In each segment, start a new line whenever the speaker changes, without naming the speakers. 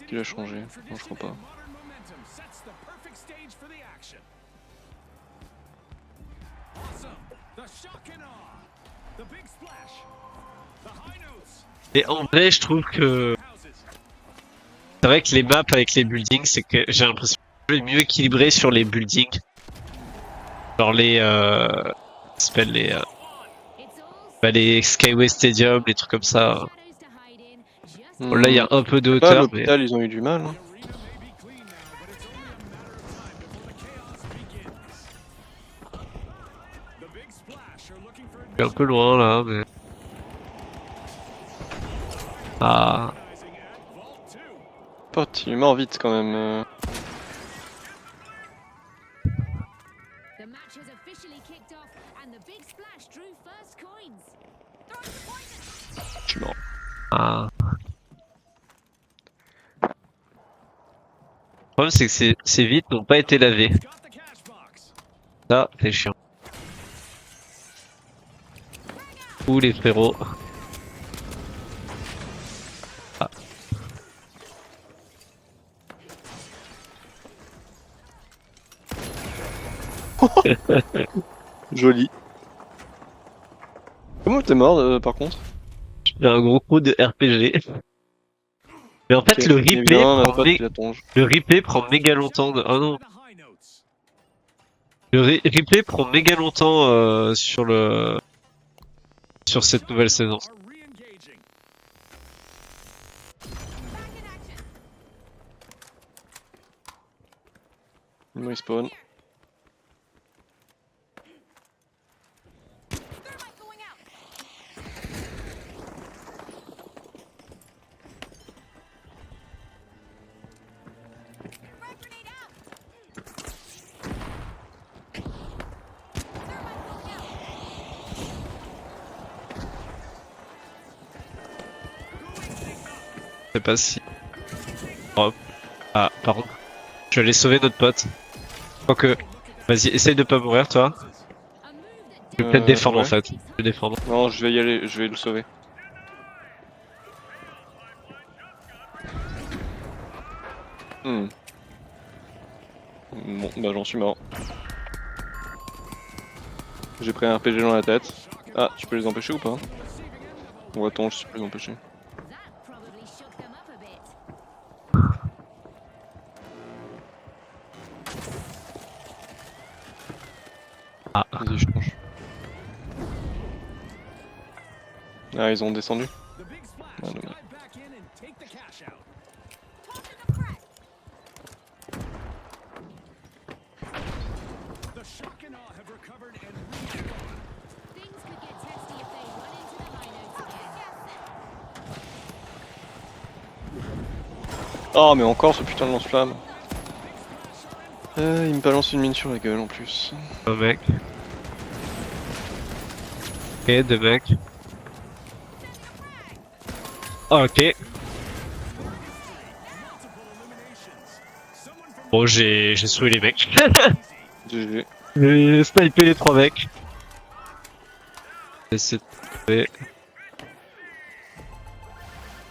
Qui l'a changé? Non, je crois pas.
Et en vrai, je trouve que c'est vrai que les maps avec les buildings, c'est que j'ai l'impression que le jeu est mieux équilibré sur les buildings. Genre ça s'appelle les Skyway Stadium, les trucs comme ça. Bon, là, il y a un peu de
Là,
hauteur, mais
l'hôpital, ils ont eu du mal. Hein.
je suis un peu loin là, mais. Ah.
Pote, il est mort vite quand même. Je suis mort.
Ah. Le problème, c'est que ces vitres n'ont pas été lavées. Ça, c'est chiant. Ouh, les frérots. Ah.
Joli. Comment t'es mort par contre?
J'ai un gros coup de RPG. Mais en fait,
Ok. Eh bien, ma pote, il a ton jeu.
le replay prend méga longtemps. Oh non. Le replay prend méga longtemps sur cette nouvelle saison.
Il respawn.
Je sais pas si. Oh. Ah, pardon. Je vais aller sauver notre pote. Quoique. Vas-y, essaye de pas mourir, toi. Je vais peut-être défendre
Ouais.
en fait. Je vais défendre.
Non, je vais y aller, je vais le sauver. Bon, bah j'en suis mort. J'ai pris un RPG dans la tête. Ah, tu peux les empêcher ou pas? Ou attends, je peux les empêcher.
Ah.
Vas-y, je change. Ah, ils ont descendu. Ah, dommage. Oh, mais encore ce putain de lance-flamme. Il me balance une mine sur la gueule en plus.
Un mec. Ok, deux mecs. Ah, ok. Bon, j'ai sauvé les mecs.
GG.
J'ai snipé les trois mecs. Essayer de trouver.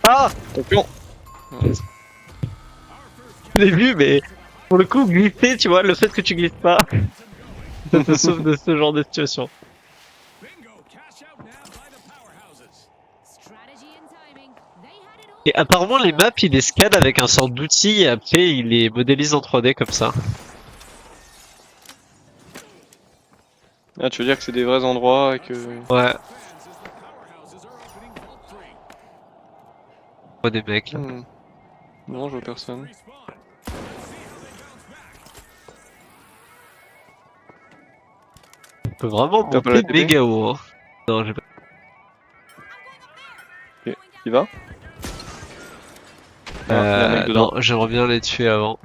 Ah!
Champion.
Je l'ai vu, mais pour le coup, glisser, tu vois, le fait que tu glisses pas, ça te sauve de ce genre de situation. Et apparemment, les maps, il les scanne avec un sort d'outil et après, il les modélise en 3D comme ça.
Ah, tu veux dire que c'est des vrais endroits et que...
Ouais. On voit des mecs là.
Non, je vois personne.
On peut vraiment
T'as pas la
monter
TP?
méga haut. Hein. Non, j'ai pas.
Ok, il va? Ah, y a un mec dedans.
Non, j'aimerais bien les tuer avant.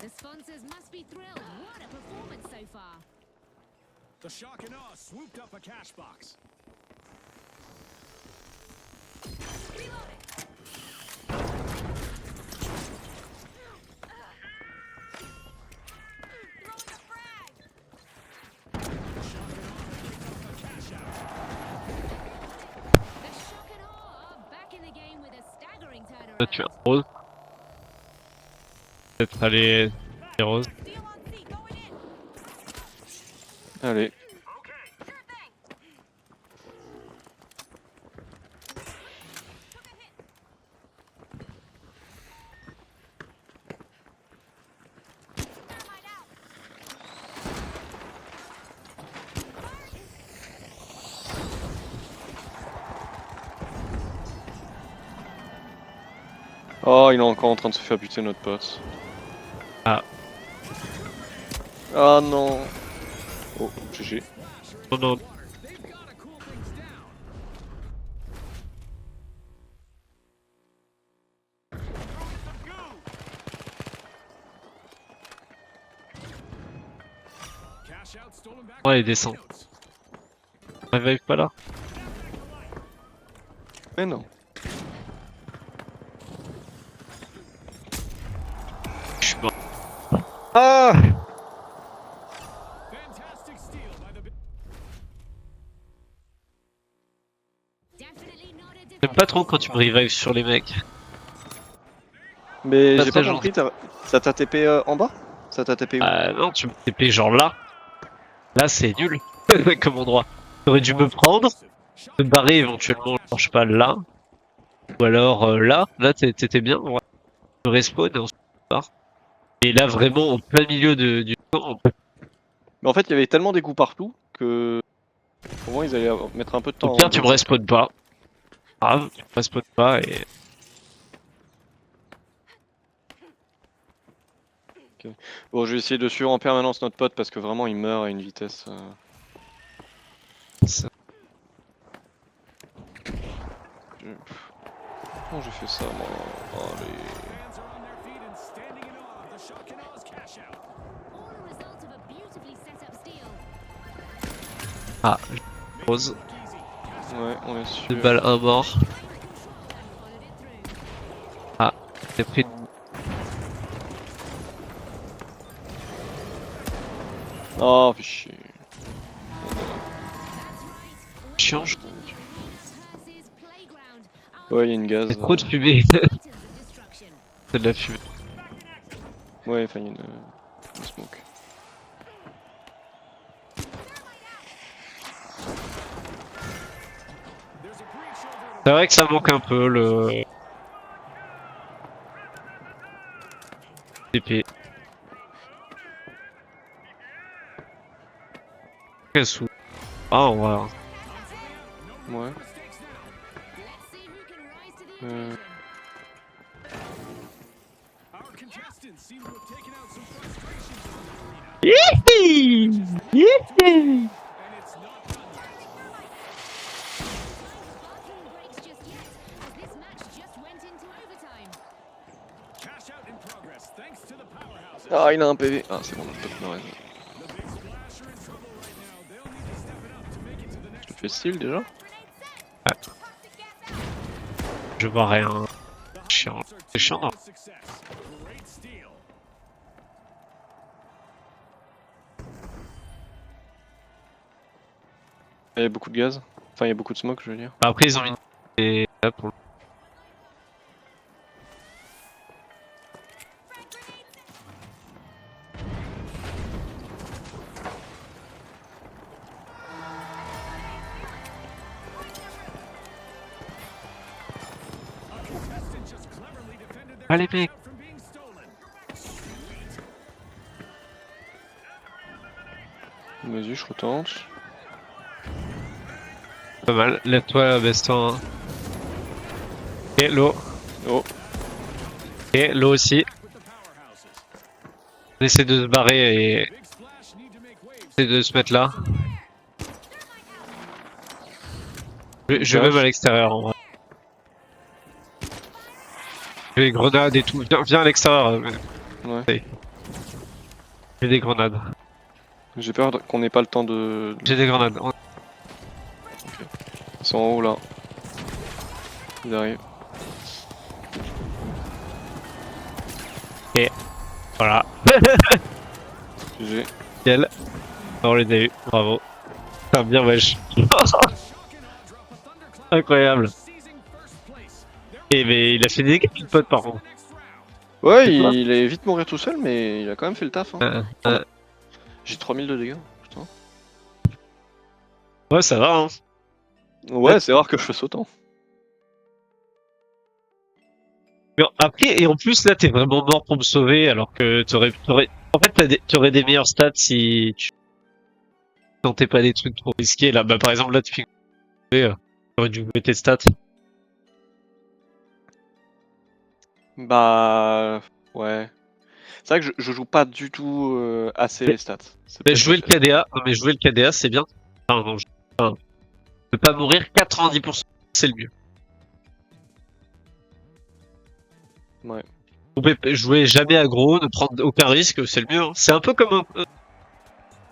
The sponsors must be thrilled. What a performance so far.
The Shock and Awe swooped up a cash box.
The Shock and Awe are back in the game with a staggering
Là, tu as
turnaround.
un rose. Peut-être aller les roses.
Allez. Oh, il est encore en train de se faire buter notre pote.
Ah.
Ah non. Oh, GG.
Non, non.
They've got to cool things down. Cash out stolen back.
Ouais, il descend. Revive pas là.
Mais non.
Je suis mort.
Ah!
Fantastic steal by the
Definitely not a
J'aime pas trop quand tu me revives sur les mecs.
Mais
Pas
j'ai
très
pas compris, ça t'a TP en bas? Ça t'a TP où?
Non, tu me TP genre là. Là, c'est nul. Comme endroit. T'aurais dû me prendre, me barrer éventuellement, genre, je sais pas, là. Ou alors là. Là, t'étais bien. Ouais. Me respawn et ensuite on part. Et là, vraiment, au plein milieu du camp,
Mais en fait, il y avait tellement des coups partout que pour moi, ils allaient mettre un peu de temps.
au pire, tu me respawns pas. Grave, tu me respawns pas et.
Bon, je vais essayer de suivre en permanence notre pote parce que vraiment, il meurt à une vitesse.
Ça-
Comment j'ai fait ça, moi? Allez.
fans are on their feet and standing in awe of the Shock and Awe's cash out.
all a result of a beautifully set up steal.
Ah, rose.
Look easy.
Ouais, on est
2
sûr.
balles, un mort.
Played the control and followed it through.
Ah, j'ai pris.
Oh, fais chier.
That's right.
Chiant, je-
Hearses playground.
Ouais, il y a une gaz.
c'est trop de fumée.
Items of destruction.
C'est de la fumée.
Ouais, enfin, il y a une smoke.
There's a breach over
C'est vrai que ça manque un peu le. TP. Cassou. Ah, on va.
Ouais.
mistakes now.
Let's see who can rise to the
Euh,
occasion.
Our contestants seem to have taken out some frustrations in the arena. And it's not done yet.
Bathroom breaks just yet, as this match just went into overtime.
Cash out in progress thanks to the powerhouses.
Ah, il a un PV. Ah, c'est bon, notre pote meurt.
The Big Splash are in trouble right now. They'll need to step it up to make it to the next
Je fais style déjà?
Je vois rien. Chiant. C'est chiant, non?
success. Great steal.
Il y a beaucoup de gaz. Enfin, il y a beaucoup de smoke, je veux dire.
Bah, après, ils ont mis des. Là, pour le-
A contestant just cleverly defended their
Allez,
cash
mec.
out from being stolen.
Vas-y, je retente.
Pas mal. Lève-toi, baisse-toi. Ok, l'eau.
Oh,
Ok, l'eau aussi.
With the powerhouses.
On essaie de se barrer et
Big Splash need to make waves.
essayer de se mettre là. Je vais même à l'extérieur en vrai. Je vais grenade et tout. Viens à l'extérieur.
ouais.
J'ai des grenades.
J'ai peur qu'on n'ait pas le temps de...
J'ai des grenades.
Ils sont en haut là. Ils arrivent.
Voilà.
GG.
Nickel. On les a eu. Bravo. Putain, bien wesh. Incroyable. Et mais il a fait des dégâts, le pote, par contre.
Ouais,
C'est quoi
il est vite mourir tout seul, mais il a quand même fait le taf. Hein. J'ai 3000 de dégâts. Putain.
Ouais, ça va, hein.
Ouais, c'est rare que je fasse autant.
Mais après, et en plus, là, t'es vraiment mort pour me sauver, alors que en fait, t'aurais des meilleurs stats si tu tentais pas des trucs trop risqués, là. Bah, par exemple, là, typiquement, t'aurais dû jouer tes stats.
Bah... Ouais. C'est vrai que je joue pas du tout assez les stats. C'est
Mais
peut-être
jouer le
ça.
KDA, non, mais jouer le KDA, c'est bien. Enfin, non, enfin, ne pas mourir 90%, c'est le mieux.
Ouais.
Jouer jamais aggro, ne prendre aucun risque, c'est le mieux. Hein. C'est un peu comme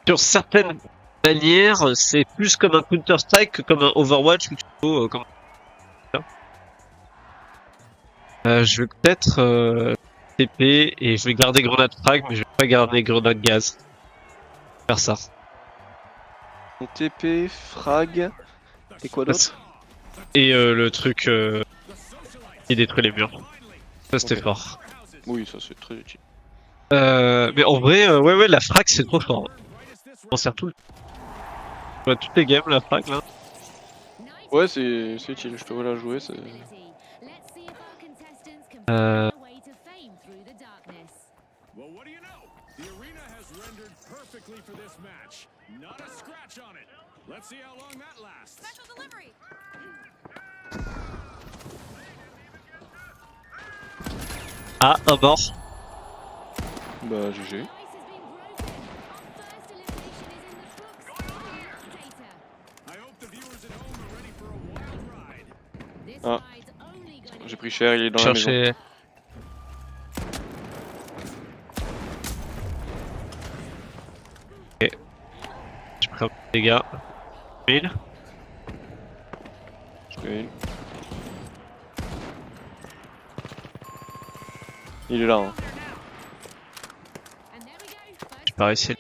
sur certaines manières, c'est plus comme un Counter-Strike que comme un Overwatch ou comme ça. Je vais peut-être TP et je vais garder grenade frag, mais je vais pas garder grenade gaz. Faire ça.
TP, frag, et quoi d'autre?
Et le truc qui détruit les murs. Ça c'était
Ok.
fort.
Oui, ça c'est très utile.
Mais en vrai, ouais, la frag c'est trop fort. On sert tout le... Je vois toutes les games, la frag là.
Ouais, c'est utile, je te vois la jouer. C'est...
Well, what do you know? The arena has rendered perfectly for this match. Not a scratch on it. Let's see how long that lasts.
Special delivery.
Ah, un mort.
Bah, GG.
I hope the viewers at home are ready for a wild ride.
Ah. J'ai pris cher, il est dans la maison.
Chercher. Ok. J'ai pris un peu de dégâts. 1000.
Je fais une. Il est là. Hein.
J'ai pas réussi.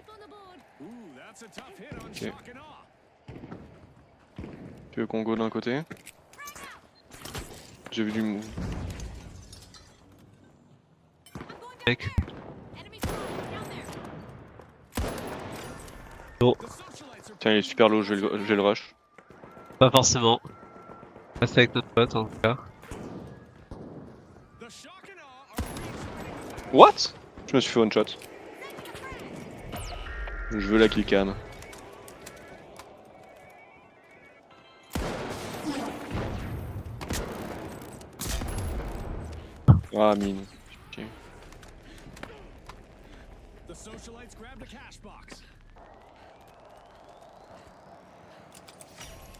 Ooh, that's a tough hit on
Okay.
shock and awe.
Tu veux qu'on go d'un côté? J'ai vu du move.
Mec. Oh,
Tiens, il est super low, je vais le rush.
pas forcément. Reste avec notre pote en tout cas.
The shock and awe are
What? Je me suis fait one shot. Je veux la killcam. Ah, mine. Ok.
the socialites grab the cash box.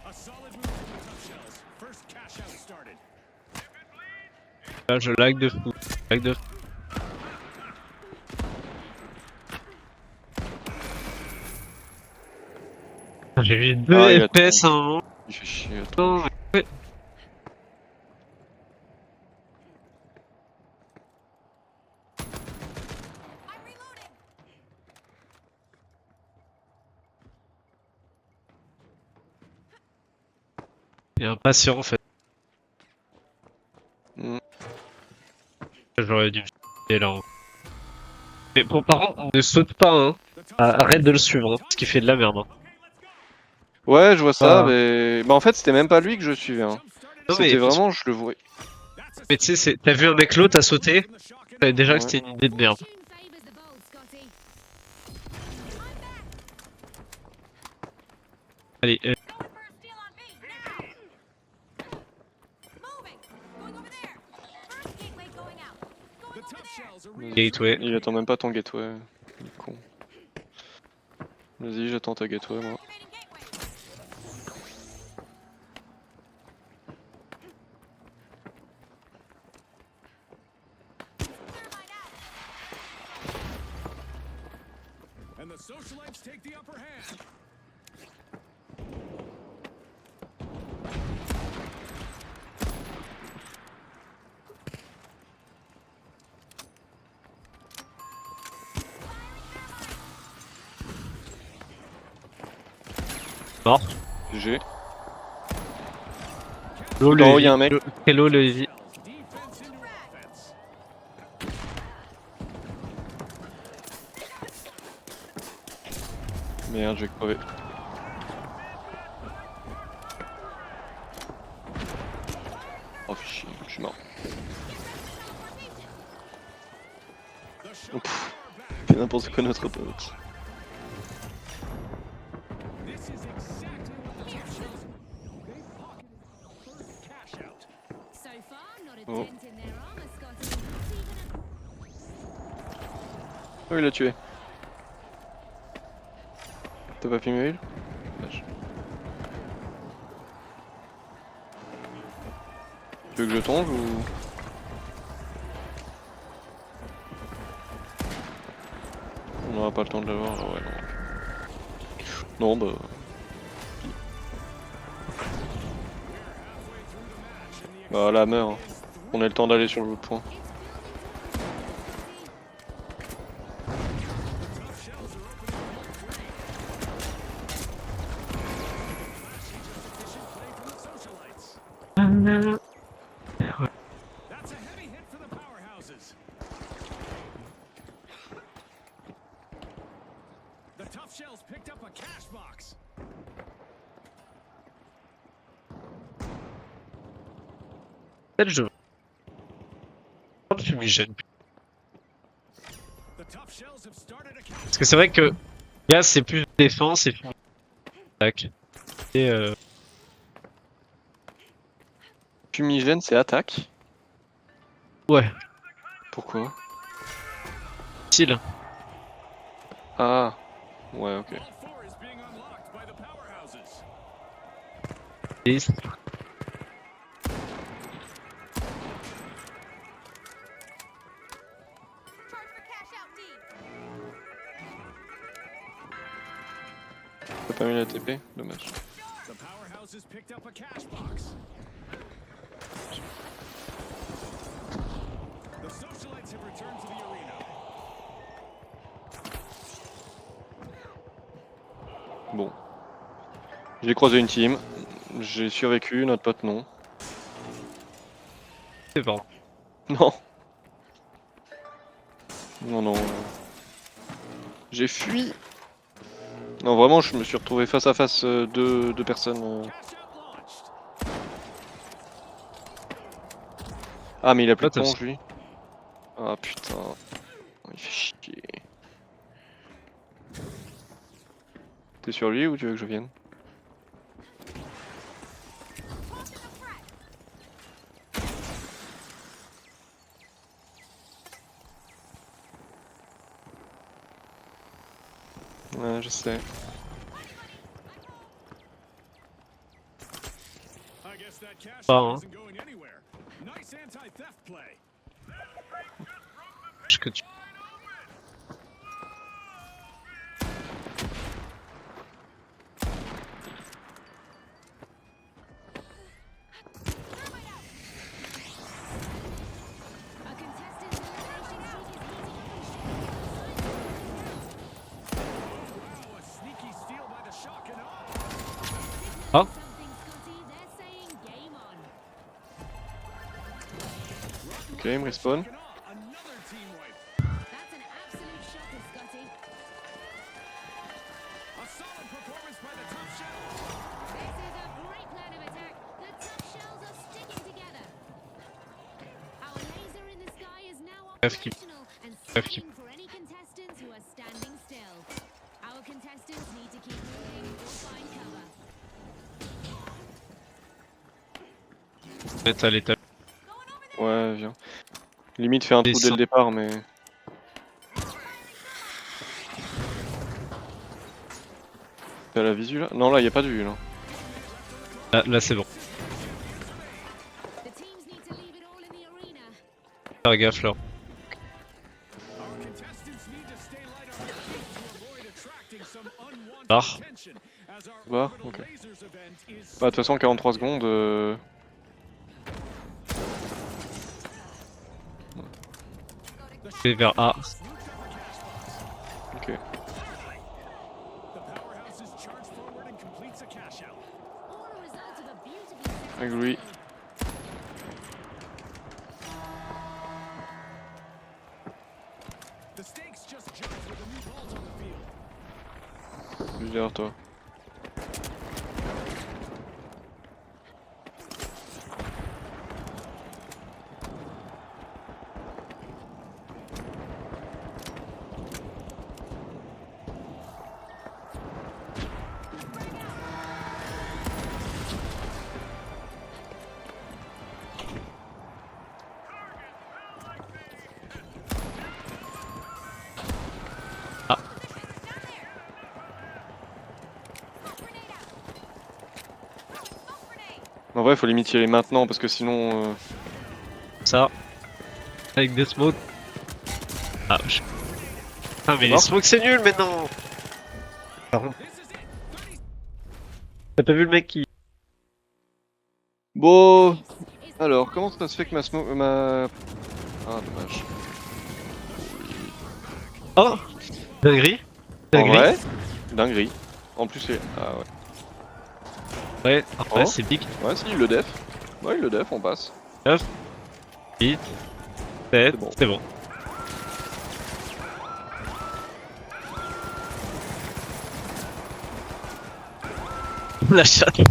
A solid move from the tough shells. First cash out started.
Là, je lag de fou. Lag de fou. J'ai vu 2
Ah, il a
FPS à un moment.
Il fait chier. Attends.
Non, mais... Il est impatient en fait.
Hmm.
J'aurais dû me sauter là. Hein. Mais bon, par contre, ne saute pas, hein. Arrête de le suivre, hein, parce qu'il fait de la merde. Hein.
Ouais, je vois ça,
Ah.
mais... Bah en fait, c'était même pas lui que je suivais. Hein.
Non, mais
C'était vraiment, je le voyais.
Mais tu sais, t'as vu un mec l'autre, t'as sauté, t'avais déjà que
Ouais.
c'était une idée de merde. Allez,
The tough shells are
gateway.
Il attend même pas ton gateway. Il est con. Vas-y, j'attends ta gateway, moi.
And the socialites take the upper hand.
Mort.
GG.
Hello,
Tout en haut, il y a un mec.
Hello le heavy.
Defense into offense.
Merde, je vais crever. Oh chier, je suis mort.
The
Oh,
Shockers
pff,
are back.
c'est n'importe quoi notre pote.
This is exactly what the Tough Shells. They pocketed our first cash out.
So far, not a
Oh.
dent in their armor, Scotty. Not even a
Oh, il l'a tué. T'as pas filmé il? Dommage. Tu veux que je tombe ou... On n'aura pas le temps de l'avoir là, ouais non. Non bah... Bah la meurt. Hein. On a le temps d'aller sur l'autre point.
Tough Shells are opening up the socialites. That's a heavy hit for the powerhouses. The Tough Shells picked up a cash box.
Quel jeu. Je m'y gêne.
The Tough Shells have started a cash.
Parce que c'est vrai que là c'est plus défense et plus attaque. Et
Fumigène c'est attaque.
ouais,
Pourquoi?
utile.
Ah. Ouais ok.
Vault 4 is being unlocked by the powerhouses.
Et
T'as pas mis la TP? Dommage.
The powerhouses picked up a cash box. The socialites have returned to the arena.
Bon. J'ai croisé une team. J'ai survécu, notre pote non.
c'est bon.
Non. Non non. J'ai fui. Non vraiment je me suis retrouvé face à face deux personnes.
Cash out launched.
Ah mais il a plus
Ah,
de
t'as-
ponge lui. Ah putain. Il fait chier. T'es sur lui ou tu veux que je vienne? Ouais je sais.
I guess that cash
Pas,
out
hein.
isn't going anywhere. Nice anti-theft play.
Que tu...
A contestant's elimination streak is
Wow, a sneaky steal by the shock and awe.
Oh.
something, Scotty. They're saying game on.
Ok il me respawn.
Shock and awe, another team wipe.
That's an absolute shocker, Scotty.
A solid performance by the Tough Shells.
This is a great plan of attack. The Tough Shells are sticking together. Our laser in the sky is now
Bref, qui-
operational and
bref, qui-
scanning for any contestants who are standing still. Our contestants need to keep moving or find cover.
mettre à l'état.
Ouais viens. Limite fait un trou dès
Descends.
le départ mais... T'as la visu là? Non là y a pas de vue là.
Là c'est bon.
The teams need to leave it all in the arena.
Faire gaffe là.
Our contestants need to stay light on their feet to avoid a
Alors,
attention as our
Bah,
orbital
ok.
lasers event is
Bah, de toute façon, 43 secondes.
je vais vers A.
Ok.
the powerhouse is charged forward and completes a cash out.
All a result of a beautifully set up
Agree.
build.
The stakes just jumped with a new vault on the field.
Je suis derrière toi. En vrai, faut limite tirer maintenant parce que sinon.
Ça. Avec des smokes. Ah, ah mais les
mort
smokes c'est nul maintenant. Pardon. T'as pas vu le mec qui...
Bon. Alors, comment ça se fait que ma. Ah, dommage.
Oh dinguerie.
En
Dinguerie.
vrai, dinguerie. En plus, c'est. Ah ouais.
Ouais, après
Oh.
c'est big.
Ouais, si, il le def. Ouais, il le def, on passe.
8, 7,
bon.
c'est bon. La chatte.
Well,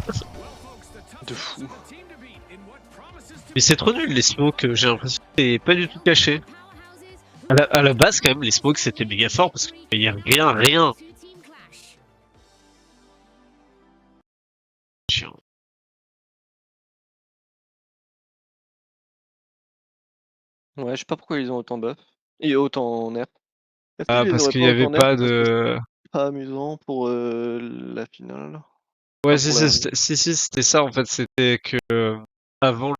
folks, the tough
De fou.
the team to beat in what promises to
Mais c'est trop nul les smokes, j'ai l'impression que c'est pas du tout caché.
Powerhouses
À la base quand même les smokes c'était méga fort parce qu'il y a rien.
two-team clash.
Chiant.
Ouais, je sais pas pourquoi ils ont autant buff. Et autant nerf. Est-ce
Ah
qu'ils les
parce
auraient
qu'il
pas
y avait
autant nerf
pas
parce que
de...
c'est pas amusant pour la finale?
Ouais
Enfin, pour la...
si c'était ça en fait, c'était que avant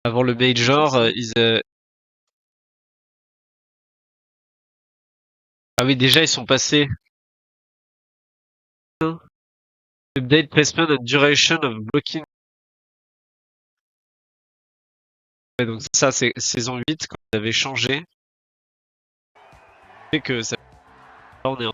avant le major, ah oui déjà ils sont passés. Update placement and duration of blocking. Ouais, donc ça c'est saison 8 quand ils avaient changé. C'est que ça... Là, on est en...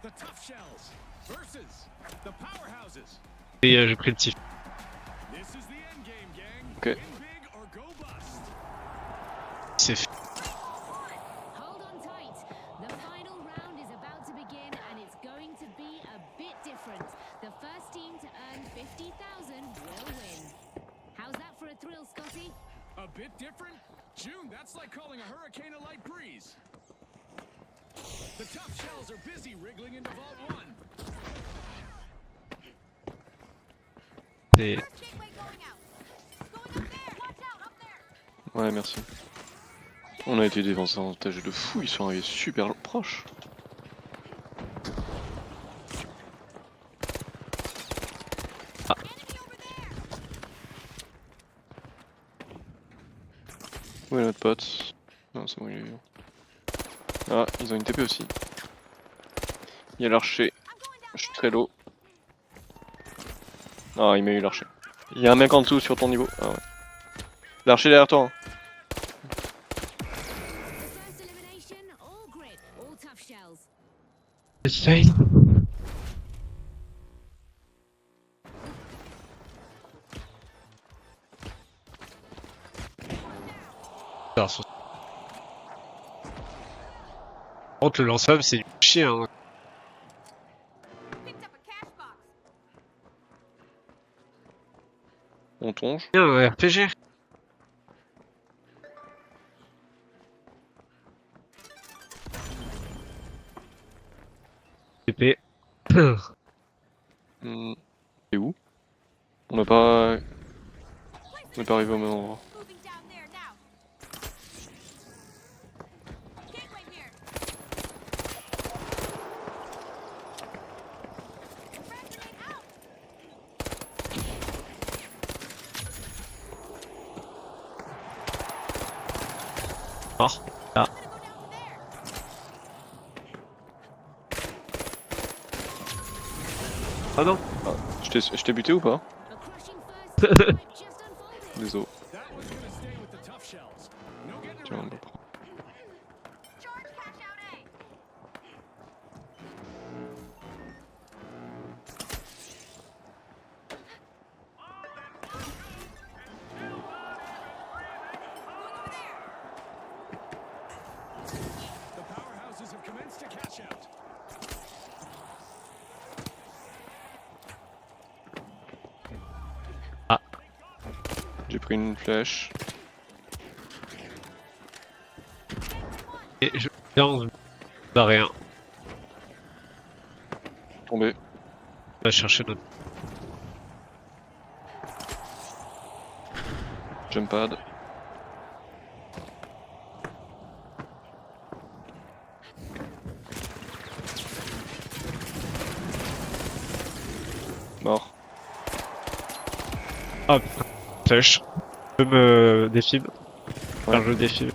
the tough shells versus the powerhouses.
Et j'ai pris le tif.
This is the end game, gang.
Okay.
Win big or go bust.
C'est fait.
Hold on tight. The final round is about to begin and it's going to be a bit different. The first team to earn 50,000 will win. How's that for a thrill, Scotty?
A bit different? June, that's like calling a hurricane a light breeze. The tough shells are busy wriggling into Vault 1.
C'est...
Gateway going out. Going up there. Watch out, up there.
Ouais, merci. On a été dévancés en tâche de fou, ils sont arrivés super proches.
Enemy over there.
Où est notre pote? Non, c'est bon, il est vivant. Ah, ils ont une TP aussi. Il y a l'archer. Je suis très low. Ah, il m'a eu l'archer. Il y a un mec en dessous sur ton niveau. Ah ouais. L'archer derrière toi. Hein.
First elimination, all grit, all tough shells.
Fail. Alors, par contre, le lance-flamme, c'est du chien. Hein.
Picked up a cash box.
On tonge.
Bien, RPG. TP.
C'est où? On n'a pas... On n'est pas arrivé au même endroit.
Moving down there now. Gateway here.
Mort. Ah. Ah non.
Je t'ai buté ou pas?
A crushing first fight just unfolded.
Désolé.
That one's gonna stay with the tough shells. No getting
Tiens, on
around
va
it.
prendre.
The powerhouses have commenced to cash out.
J'ai pris une flèche.
Et je viens de rien.
Tombé.
On va chercher notre.
Jump pad. Mort.
Ah putain. Flèche. Je peux me défib.
Ouais.
Enfin, je défib.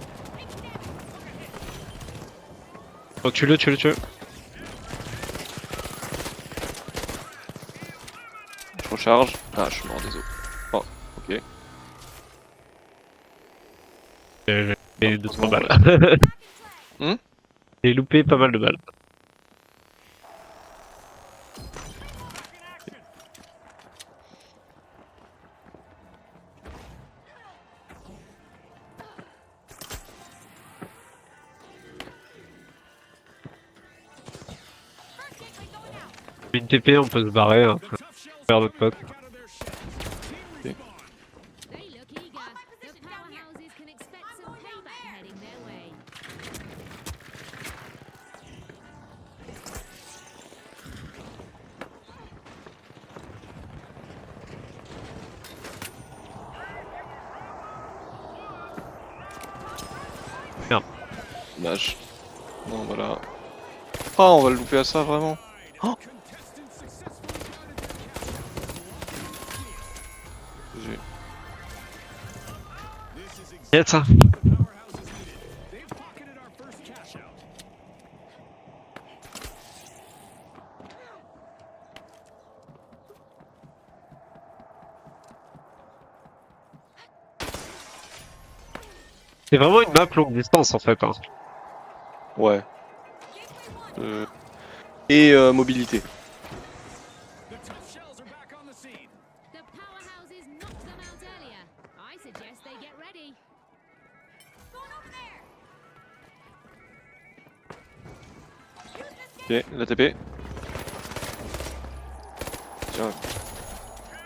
Oh, tue-le.
Je recharge. Ah, je suis mort, désolé. Oh, ok.
J'ai 2-3
bon,
balles.
Hmm.
J'ai loupé pas mal de balles. Une TP, on peut se barrer, hein.
The tough shells
Faire
are
notre pote.
back out of their shells. Team respawn.
They look eager. The powerhouses can expect some payback heading their way.
Dommage. Non, voilà. Ah, on va le louper à ça, vraiment. Oh.
Contestants successfully started their
J'ai-
This is exactly
Yes, hein.
what the powerhouses needed. They've pocketed our first cash out.
C'est vraiment une map longue distance en fait. Hein.
Ouais. Et mobilité.
The tough shells are back on the scene.
The powerhouses knocked them out earlier. I suggest they get ready.
Ok, la TP. Tiens,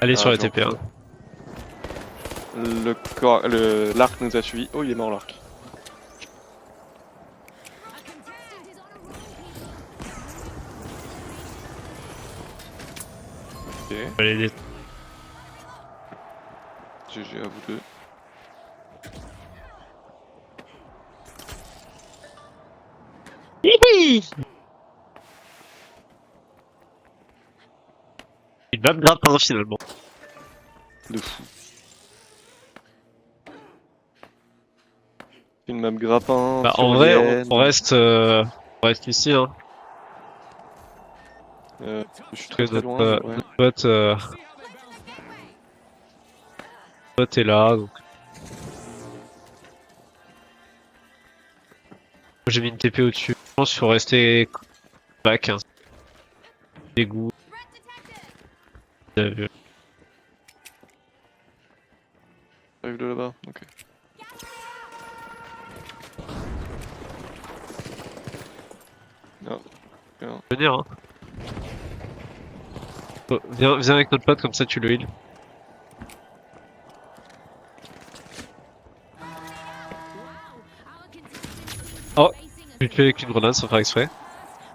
Allez
Ah,
sur les
j'en
TP. Hein.
l'arc nous a suivi. Oh, il est mort l'arc.
A contestant is on a roll, people.
Ok,
Allez,
GG à vous deux.
Une map grappin finalement.
De fou. Une map grappin.
Bah, en vrai,
tyrolienne.
on reste ici. Hein.
Je suis
Que
très très
notre,
loin. Ouais.
notre pote,
See how they bounce back.
pote est là. Donc. J'ai mis une TP au-dessus. Je pense qu'il faut rester back. Hein. Dégoût.
J'arrive de là-bas. Ok. Non. Non.
Venir. Hein. Oh, viens avec notre pote comme ça tu le heal.
Wow, our contestants seem to
Oh,
be facing a
je lui fais avec une grenade sans faire exprès.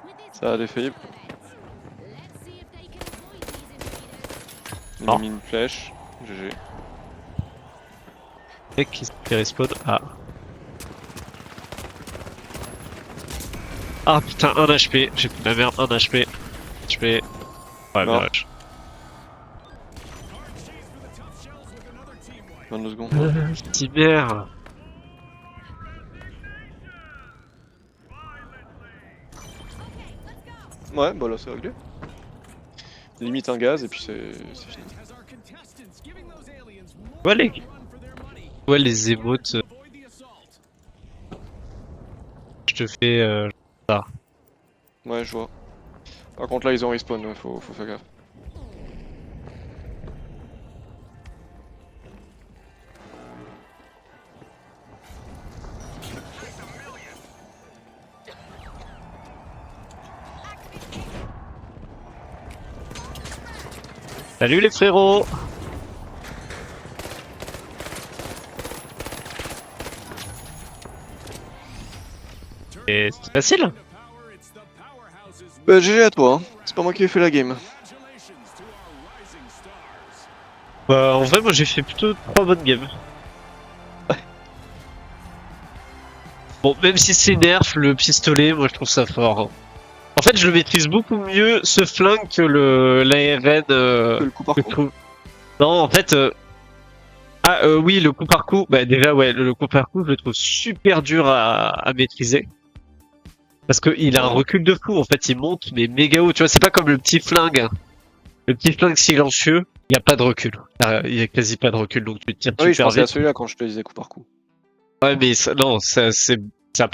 with this
Ça a des failles.
Let's see if they can avoid these invaders.
Il m'a
Oh.
mis une flèche. GG.
Mec qui se respawn. Ah. Ah putain, 1 HP. J'ai fait de la merde, 1 HP. HP. Ouais,
Mort.
bien rush.
Hard chase for the tough shells with another team wipe.
22 secondes.
Petit merde.
Ouais, bah là c'est réglé. Limite un gaz et puis c'est fini.
As our contestants giving those aliens
Ouais, les,
run for their money.
ouais, les émotes,
Avoid the assault.
je te fais ça.
Ouais, je vois. Par contre là ils ont respawn, faut faire gaffe.
Salut les frérots! Et c'est facile?
To power, it's the powerhouses.
Bah GG à toi, hein. C'est pas moi qui ai fait la game.
Congratulations to our rising stars.
Bah, en vrai, moi j'ai fait plutôt 3 bonnes games. Bon, même si c'est nerf, le pistolet, moi je trouve ça fort. Hein. En fait, je le maîtrise beaucoup mieux ce flingue que l'ARN.
Que le coup par
que
coup.
je trouve- Non, en fait. Oui, le coup par coup. Bah, déjà, ouais, le coup par coup, je le trouve super dur à maîtriser. Parce qu'il a un
Ouais.
recul de fou. En fait, il monte, mais méga haut. Tu vois, c'est pas comme le petit flingue. Hein. Le petit flingue silencieux, il y a pas de recul. Il y a quasi pas de recul, donc tu tires
Ah oui, je
super
pensais à
vite.
celui-là quand je te disais coup par coup.
Ouais, mais non, ça, c'est